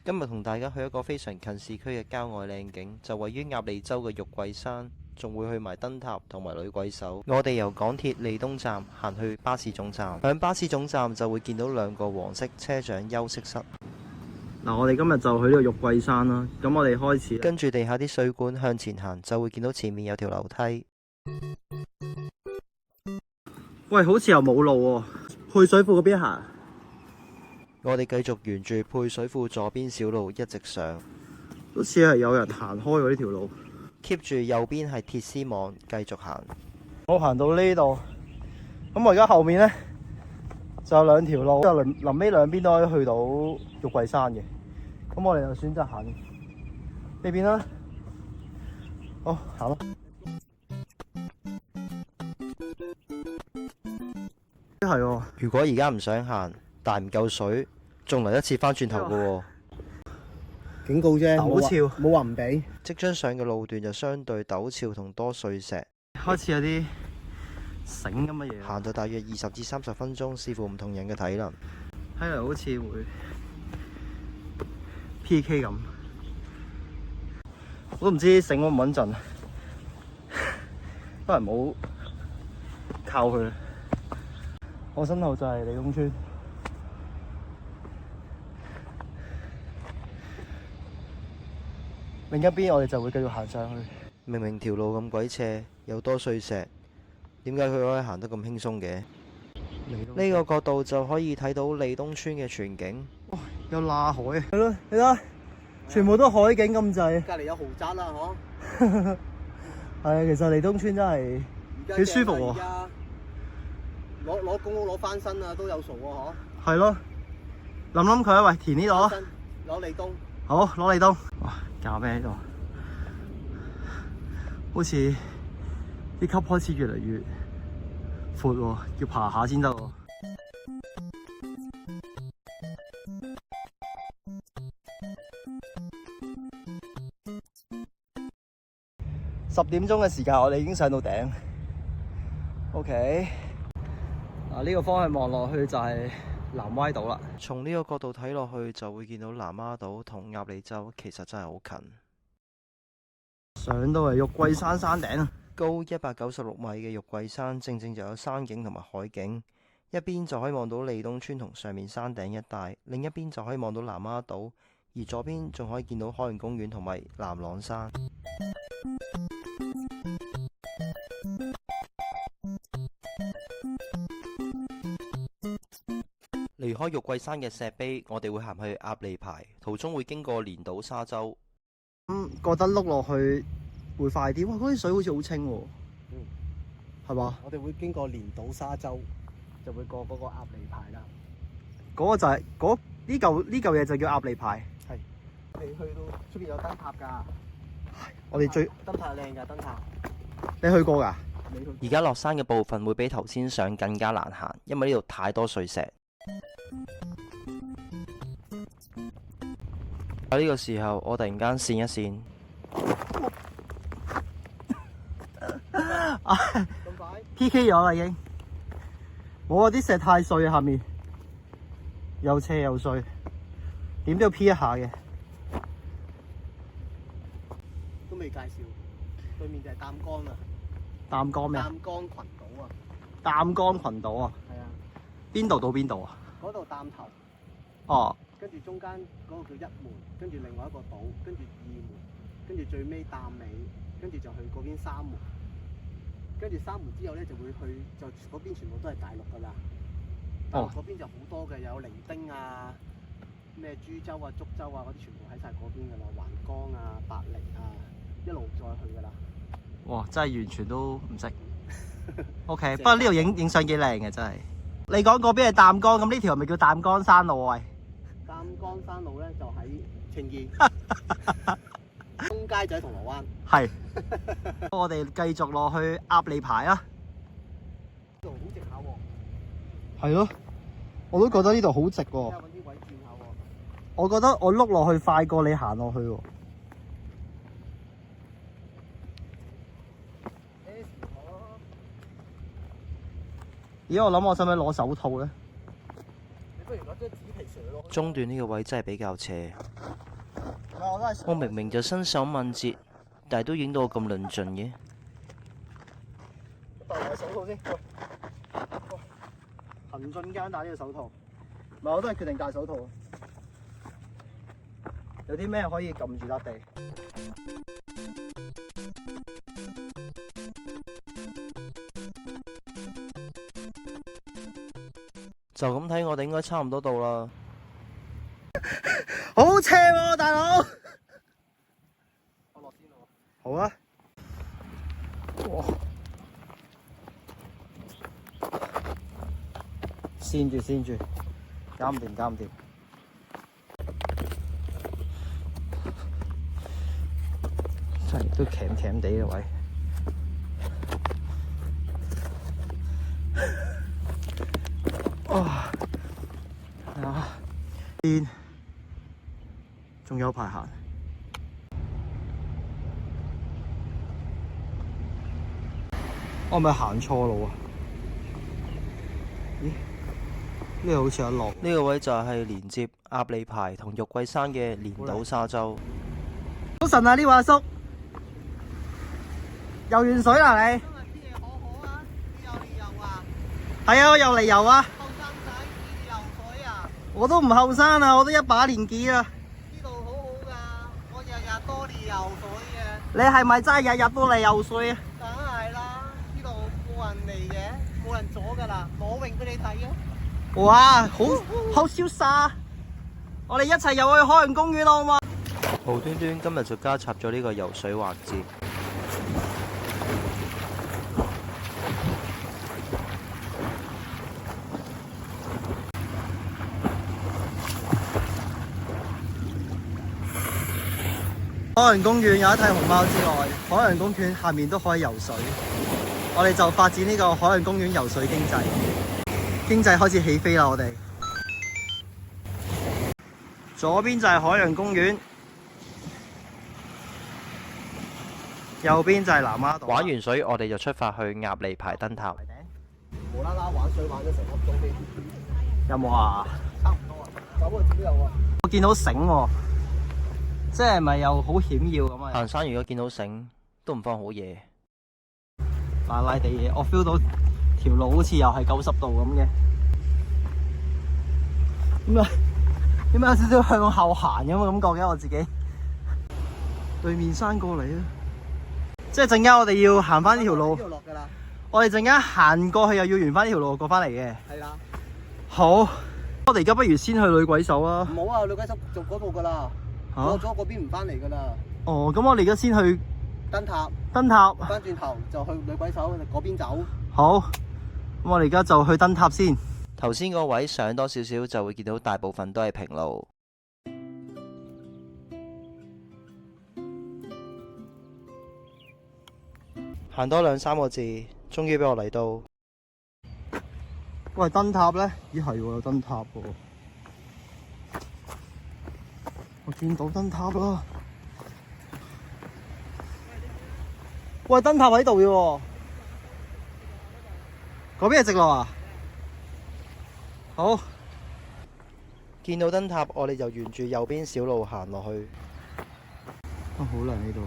今日同大家去一個非常近市區嘅郊外靚景，就位於鴨脷洲嘅玉桂山，仲會去埋燈塔同埋女鬼手。我哋由港鐵利東站行去巴士總站，響巴士總站就會見到兩個黃色車長休息室。嗱，我哋今日就去呢個玉桂山啦。咁我哋開始跟住地下啲水管向前行，就會見到前面有條樓梯。喂，好似又冇路喎，配水庫嗰邊行。我哋繼續沿住配水庫左邊小路一直上，好似係有人行開喎呢條路。keep 住右邊係鐵絲網，繼續行。我行到呢度，咁我而家後面呢，就有兩條路，即係臨尾兩邊都可以去到玉桂山嘅。咁我哋就選擇行呢邊啦。好，行咯。係喎，如果而家唔想行，但唔夠水，仲嚟一次翻轉頭嘅喎。警告啫，陡峭，冇話唔俾。即將上嘅路段就相對陡峭同多碎石，開始有啲繩咁嘅嘢。行到大約20至30分鐘，視乎唔同人嘅體能。睇嚟好似會 PK 咁，我都唔知繩穩唔穩陣，都係唔好靠佢。我身後就係利東村。另一邊我哋就會繼續行上去。明明條路咁鬼斜，又多碎石，點解佢可以行得咁輕鬆嘅？呢個角度就可以睇到利東村嘅全景。哇，有罅海啊！係咯，你睇，全部都海景咁滯。隔離有豪宅啦，嗬。係啊，其實利東村真係幾舒服喎。攞公屋攞翻身啊，都有數喎，嗬。係咯，諗佢啊，喂，填呢度啊。攞利東。好，攞利東。哇，搞咩喺度？好似啲級開始越嚟越闊喎，要爬下先得喎。10點鐘嘅時間，我哋已經上到頂。OK，呢個方向望落去就係南歪島啦。從呢個角度睇落去，就會見到南丫島同鴨脷洲其實真係好近。上到嚟玉桂山山頂啊！高196米嘅玉桂山，正正就有山景同埋海景。一邊就可以望到利東村同上面山頂一帶，另一邊就可以望到南丫島，而左邊仲可以見到海洋公園同埋南朗山。離開玉桂山嘅石碑，我哋會行去鴨脷排，途中會經過連島沙洲。覺得碌落去會快啲。哇，嗰啲水好似好清喎。係嘛？我哋會經過連島沙洲，就會過嗰個鴨脷排啦。嗰個就係呢嚿嘢就叫鴨脷排。係。你去到出邊有燈塔㗎。我哋最燈塔靚㗎，燈塔。你去過㗎？你而家落山嘅部分會比頭先上更加難行，因為呢度太多碎石。喺呢個時候，我突然間跣一跣。咁快 PK 咗啦已經。我啲石太碎啊，下面又斜又碎，點都要 P 一下嘅。都未介紹，對面就係擔桿啦。擔桿咩啊？擔桿群島啊。擔桿群島啊？係啊。邊度到邊度啊？嗰度擔頭。哦。跟住中間嗰個叫一門，跟住另外一個島，跟住二門，跟住最尾擔尾，跟住就去嗰邊三門。跟住三門之後咧，就會去就嗰邊全部都係大陸㗎啦。大陸嗰邊就好多嘅，有伶仃啊、咩株洲啊、竹洲啊嗰啲，全部喺晒嗰邊㗎啦。橫江啊、百力啊，一路再去㗎啦。哇！真係完全都唔識。OK， 不過呢度影相幾靚嘅真係。你講嗰邊係擔桿，咁呢條係咪叫擔桿山路啊？喂，擔桿山路咧就喺青衣，中街就喺銅鑼灣。係。我哋繼續落去鴨脷排啊！呢度好直下喎。係咯，我都覺得呢度好直喎。而家揾啲位轉下喎。我覺得我碌落去快過你行落去喎。咦？我諗我使唔使攞手套咧？你你不如攞張紙皮上咯。中段呢個位真係比較斜，唔係，我都係。我明明就身手敏捷，但係都影到我咁論盡嘅。戴埋手套先。喂，行進間戴呢個手套。唔係，我都係決定戴手套。有啲咩可以撳住笪地？就咁睇，我哋應該差唔多到啦。好斜喎，大佬！我落先咯。好啊。哇！跣住跣住，搞唔掂搞唔掂。真係都鉗鉗地嘅位。哇！啊！邊仲有排行。我係咪行錯路啊？咦？呢度好似有落。呢個位就係連接鴨脷排同玉桂山嘅連島沙洲。早晨啊，呢位阿叔，游完水啦你？今日天氣好好啊，你有嚟游啊？係啊，我又嚟游啊！後生仔你游水啊？我都唔後生啊，我都一把年紀啦。呢度好好㗎，我日日都嚟游水嘅。你係咪真係日日都嚟游水啊？梗係啦，呢度冇人嚟嘅，冇人阻㗎啦，裸泳俾你睇啊！哇，好瀟灑！我哋一齊游去海洋公園好唔好？無端端今日就加插咗呢個游水環節。海洋公園有一睇熊貓之外，海洋公園下面都可以游水。我哋就發展呢個海洋公園游水經濟，經濟開始起飛啦！我哋左邊就係海洋公園，右邊就係南丫島。玩完水，我哋就出發去鴨脷排燈塔。無啦啦玩水玩咗成粒鐘先，有冇啊？差唔多啊，走個紙有啊。我見到繩喎，即係咪又好險要咁啊？行山如果見到繩，都唔方好嘢。拉拉地嘢，我 feel 到條路好似又係90度咁嘅。點解有少少向後行咁嘅感覺嘅我自己？對面山過嚟啊！即係陣間我哋要行翻呢條路。落㗎啦。我哋陣間行過去又要沿翻呢條路過翻嚟嘅。係啦。好，我哋而家不如先去女鬼手啊！唔好啊，女鬼手做嗰度㗎啦。過咗嗰邊唔翻嚟㗎啦。哦，咁我哋而家先去燈塔。燈塔。翻轉頭就去女鬼手嗰邊走。好，咁我哋而家就去燈塔先。頭先個位上多少少就會見到大部分都係平路。行多2、3個字，終於俾我嚟到。喂，燈塔咧？咦係喎，有燈塔喎。我見到燈塔啦。喂，燈塔喺度嘅喎。嗰邊係直路啊？好，見到燈塔，我哋就沿住右邊小路行落去。好靚呢度。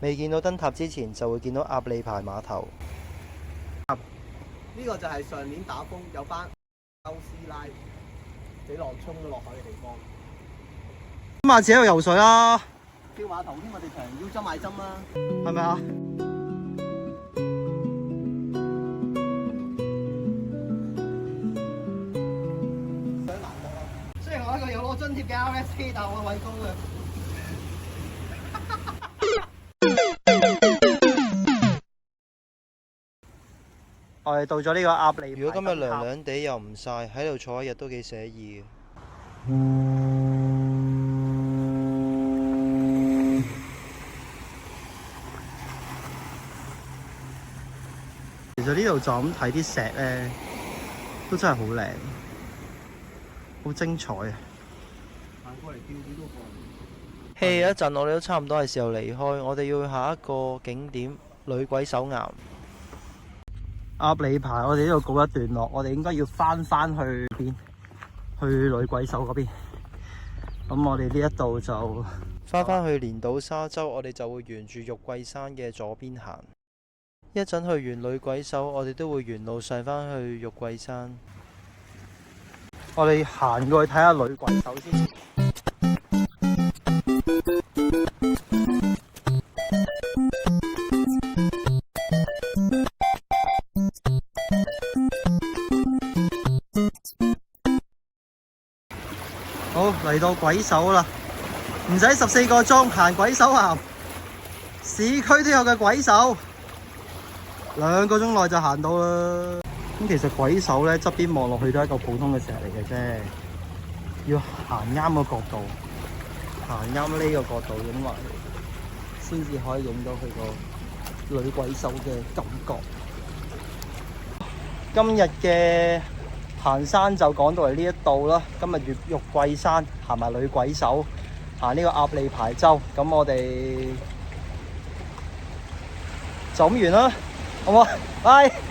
未見到燈塔之前，就會見到鴨脷排碼頭。呢個就係上年打風有班歐師奶俾浪沖咗落海嘅地方。咁下次喺度游水啦。跳碼頭添，我哋長腰針買針啦，係咪啊？雖然我一個有攞津貼嘅 RSK， 但我位高嘅。我哋到咗呢個鴨脷。如果今日涼涼地又唔曬，喺度坐一日都幾寫意嘅。其實呢度就咁睇啲石咧，都真係好靚，好精彩啊！行過嚟吊幾多個hea 一陣，我哋都差唔多係時候離開。我哋要去下一個景點女鬼手岩。鴨脷排我哋呢度告一段落，我哋應該要翻去邊？去女鬼手嗰邊。咁我哋呢一度就翻去連島沙洲，我哋就會沿住玉桂山嘅左邊行。一陣去完女鬼手，我哋都會沿路上翻去玉桂山。我哋行過去睇下女鬼手先。好，嚟到鬼手啦，唔使14個鐘行鬼手岩，市區都有嘅鬼手，2個鐘內就行到啦。咁其實鬼手咧側邊望落去都係一個普通嘅石嚟嘅啫，要行啱個角度，行啱呢個角度影埋，先至可以影到佢個女鬼手嘅感覺。今日嘅行山就講到嚟呢一度啦，今日玉桂山行埋女鬼手，行呢個鴨脷排洲，咁我哋就咁完啦，好唔好？拜。